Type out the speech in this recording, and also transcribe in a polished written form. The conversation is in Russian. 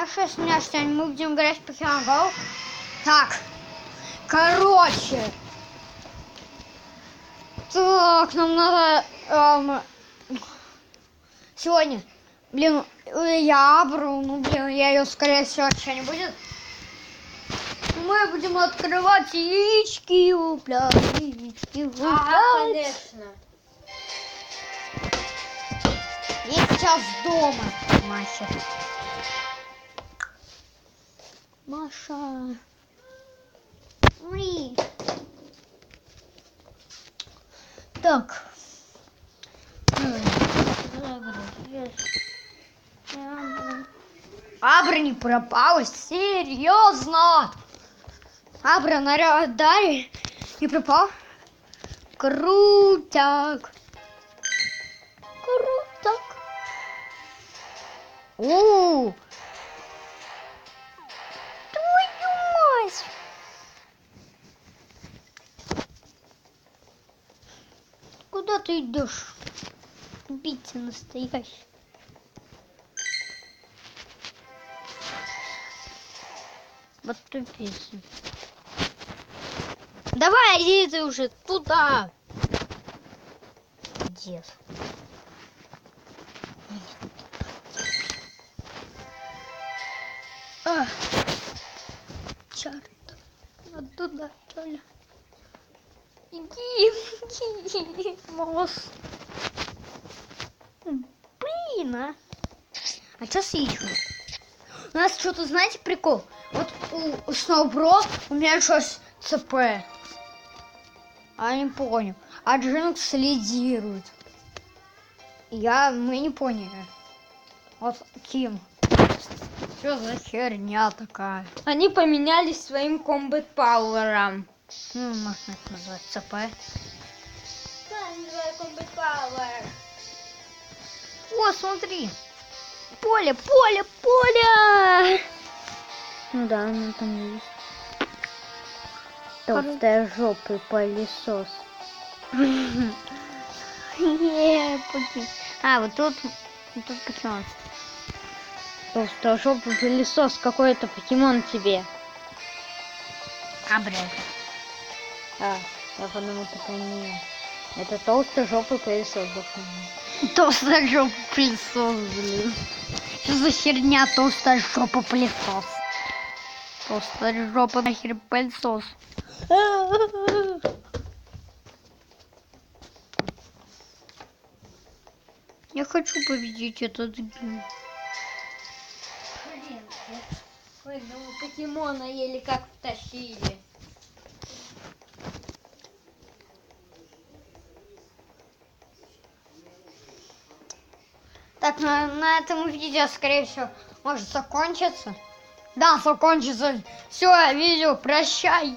Ну что, смеешься, мы будем играть в Покемон Go. Так, короче. Так, нам надо сегодня, блин, я Абру, ну блин, я ее скорее всего вообще не будет. Мы будем открывать яички, уплять, яички, уплять. Ага, конечно. Я сейчас дома, Маша. Маша. Ой. Так. Абра не пропала, серьезно. Абра на радаре не пропал. Крутяк. Крутяк. Твою мать. Куда ты идешь? Убийца настоящий. Вот тупица. Давай, иди ты уже туда. Дед. Черт. Вот туда, что ли? Иди, мост. Блин, а что слышу? У нас что-то, знаете, прикол? Вот у Сноубро у меня что-то ЦП. А не понял. А Джинкс лидирует. Мы не поняли. Вот Ким. Что за херня такая? Они поменялись своим комбат пауэром. Ну, можно это назвать ЦП. Да, называю комбат пауэр. О, смотри. Поле. Ну да, оно там есть. Толстая жопый пылесос. Вот тут покемон. Толстая жопый пылесос, какой-то покемон тебе. Абра. Я подумал, это не. Это толстый жопый пылесос. Толстая жопа пылесос, блин. Что за херня толстая жопа пылесос? Толстая жопа нахер пылесос. Я хочу победить этот гейм. Блин, ой, ну покемона еле как втащили. Так, на этом видео, скорее всего, может закончиться. Да, закончится. Все, видео, прощай.